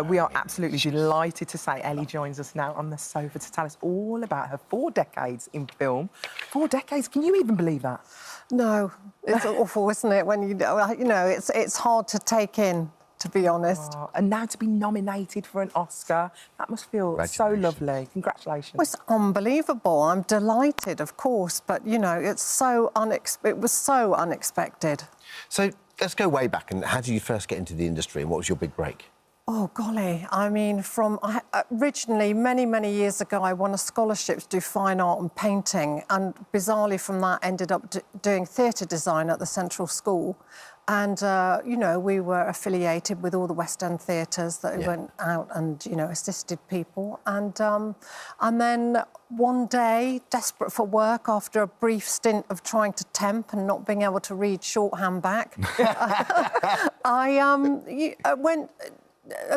We are absolutely delighted to say Elli joins us now on the sofa to tell us all about her 4 decades in film. 4 decades, can you even believe that? No, it's awful, isn't it? When you know, it's hard to take in, to be honest. Oh, and now to be nominated for an Oscar, that must feel so lovely. Congratulations. It was unbelievable. I'm delighted, of course, but, you know, it was so unexpected. So let's go way back. And how did you first get into the industry and what was your big break? Oh, golly. I mean, originally, many, many years ago, I won a scholarship to do fine art and painting, and bizarrely from that ended up doing theatre design at the Central School. And, you know, we were affiliated with all the West End theatres that went out and, you know, assisted people. And then one day, desperate for work after a brief stint of trying to temp and not being able to read shorthand back, I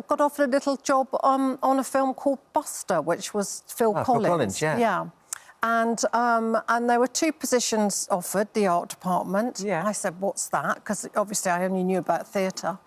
got offered a little job on a film called Buster, which was Phil Collins. Yeah. And there were 2 positions offered, the art department. Yeah. I said, what's that? Because obviously I only knew about theatre.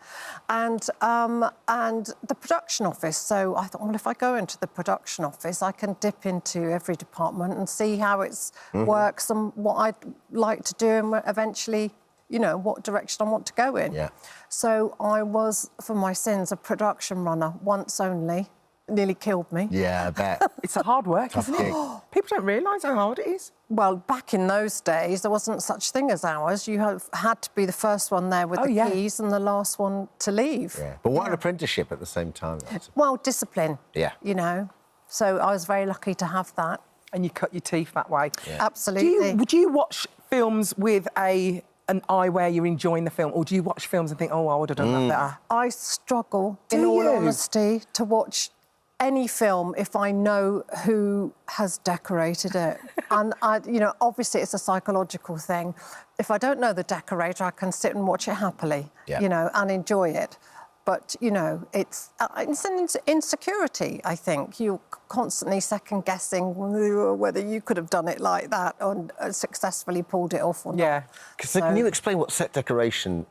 And the production office. So I thought, well, if I go into the production office, I can dip into every department and see how it works and what I'd like to do and eventually, you know, what direction I want to go in. Yeah. So I was, for my sins, a production runner once only. Nearly killed me. Yeah, I bet. It's a hard work, isn't it? People don't realise how hard it is. Well, back in those days, there wasn't such thing as hours. You had to be the first one there with the keys and the last one to leave. Yeah. But what an apprenticeship at the same time. Well, discipline. Yeah. You know. So I was very lucky to have that. And you cut your teeth that way. Yeah. Absolutely. Would you watch films with an eye where you're enjoying the film, or do you watch films and think, oh, I would have done that better? I struggle, in all honesty, to watch any film if I know who has decorated it. And, you know, obviously it's a psychological thing. If I don't know the decorator, I can sit and watch it happily, you know, and enjoy it. But, you know, it's an insecurity, I think. You're constantly second-guessing whether you could have done it like that or successfully pulled it off or not. Yeah. So can you explain what set decoration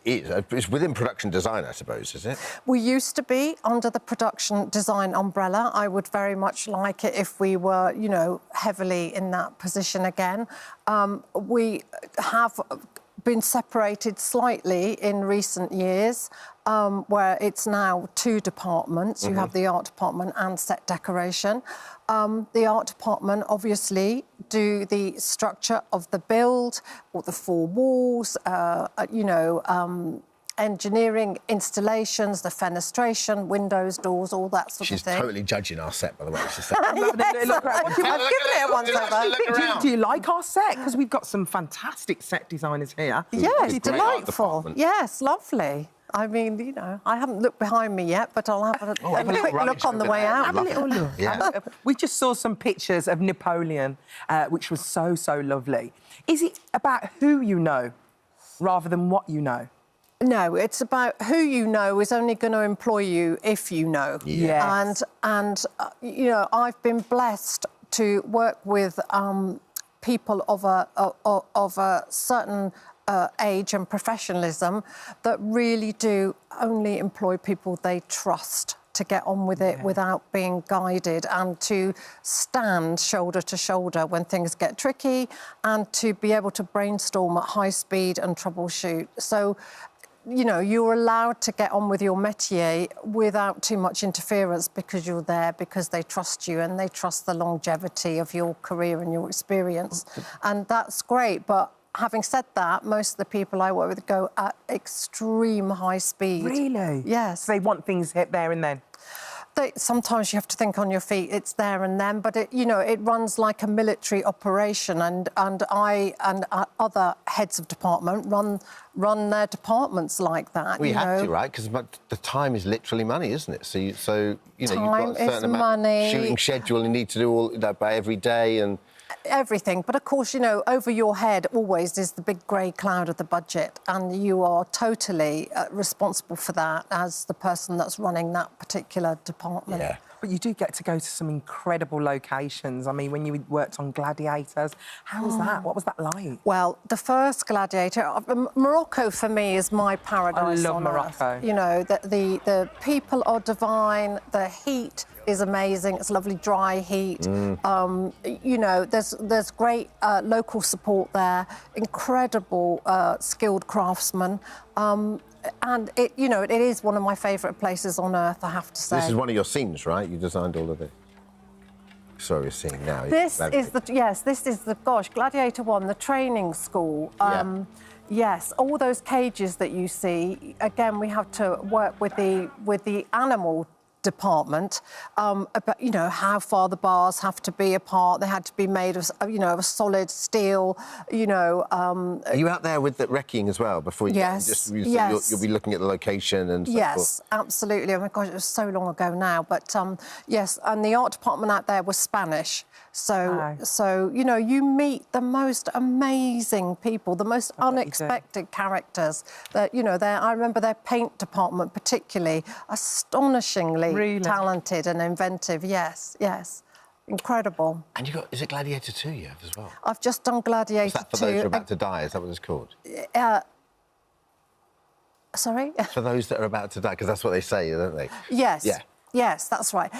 is? It's within production design, I suppose, is it? We used to be under the production design umbrella. I would very much like it if we were, you know, heavily in that position again. We have been separated slightly in recent years, where it's now 2 departments. You have the art department and set decoration. The art department, obviously, do the structure of the build, or the 4 walls, you know, engineering, installations, the fenestration, windows, doors, all that sort of thing. She's totally judging our set, by the way. Yes, I've given it a once-over. Do you like our set? Because we've got some fantastic set designers here. Yes, delightful. Yes, lovely. I mean, you know, I haven't looked behind me yet, but I'll have a quick look on the way out. Have a little look. Yeah. We just saw some pictures of Napoleon, which was so, so lovely. Is it about who you know rather than what you know? No, it's about who you know is only going to employ you if you know. Yes. And you know, I've been blessed to work with people of a certain age and professionalism that really do only employ people they trust to get on with it without being guided, and to stand shoulder to shoulder when things get tricky, and to be able to brainstorm at high speed and troubleshoot. So, you know, you're allowed to get on with your métier without too much interference, because you're there, because they trust you and they trust the longevity of your career and your experience. And that's great, but having said that, most of the people I work with go at extreme high speed. Really? Yes. They want things hit there and then? Sometimes you have to think on your feet. It's there and then, but you know, it runs like a military operation, and I and other heads of department run their departments like that. We have to, right? Because the time is literally money, isn't it? So you know, time you've got a certain amount of shooting schedule, and you need to do all that by every day, and everything. But of course, you know, over your head always is the big grey cloud of the budget, and you are totally responsible for that as the person that's running that particular department. Yeah. But you do get to go to some incredible locations. I mean, when you worked on Gladiators, how was that? What was that like? Well, the first Gladiator, Morocco for me is my paradise. I love on Morocco. Earth. You know, the people are divine. The heat is amazing. It's lovely dry heat. You know, there's great local support there. Incredible skilled craftsmen. And it, you know, it is one of my favourite places on earth, I have to say. This is one of your scenes, right? You designed all of it. So we're seeing now. This is the gosh, Gladiator 1, the training school. Yes, all those cages that you see. Again, we have to work with the animal department, but you know how far the bars have to be apart. They had to be made of, you know, of solid steel. You know. Are you out there with the wrecking as well before you? Yes. You'll be looking at the location and so yes, forth. absolutely. Oh my gosh, it was so long ago now, but yes, and the art department out there was Spanish. So you know, you meet the most amazing people, the most unexpected characters. That you know, I remember their paint department particularly, astonishingly talented and inventive. Yes, yes, incredible. And you got, is it Gladiator 2 you have as well? I've just done Gladiator 2. Is that for those who are about to die? Is that what it's called? Sorry? For those that are about to die, because that's what they say, don't they? Yes. Yeah. Yes, that's right.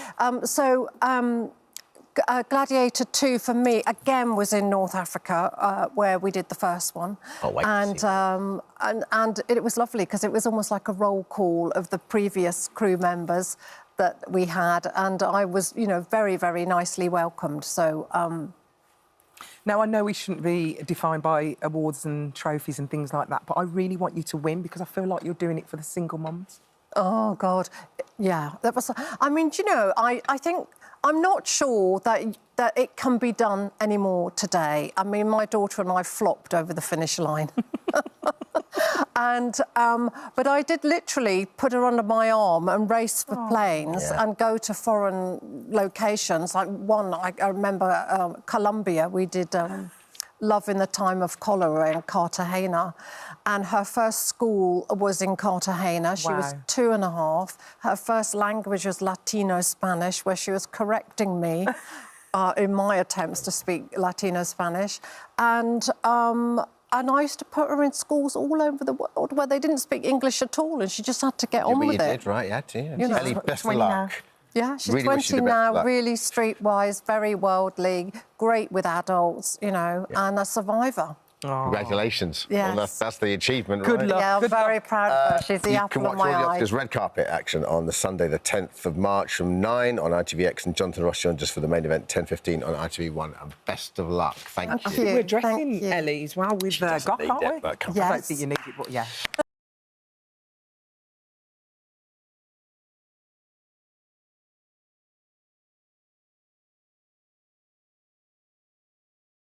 Gladiator 2 for me again was in North Africa, where we did the first one. Oh, wait. And it was lovely because it was almost like a roll call of the previous crew members that we had, and I was, you know, very, very nicely welcomed. So. Now, I know we shouldn't be defined by awards and trophies and things like that, but I really want you to win because I feel like you're doing it for the single mums. Oh God, yeah, that was. I mean, do you know, I think. I'm not sure that it can be done anymore today. I mean, my daughter and I flopped over the finish line. But I did literally put her under my arm and race for planes and go to foreign locations. Like one, I remember Colombia, we did Love in the Time of Cholera in Cartagena. And her first school was in Cartagena. She was 2.5. Her first language was Latino Spanish, where she was correcting me in my attempts to speak Latino Spanish. And I used to put her in schools all over the world where they didn't speak English at all, and she just had to get on with it. You did, right? You had to. Yeah. You know, Elli, best of luck. Yeah, she's really 20 now, really streetwise, very worldly, great with adults, you know, and a survivor. Congratulations. Yes. Well, that's the achievement, Good right? luck. Yeah, I'm very proud of her. She's the apple of my eye. You can watch all the Oscars red carpet action on the Sunday, the 10th of March from 9 on ITVX, and Jonathan Ross joins us for the main event, 10:15 on ITV1. And best of luck. Thank you. We're dressing Ellie as well with goth, aren't we? But I don't think you need it, but yeah.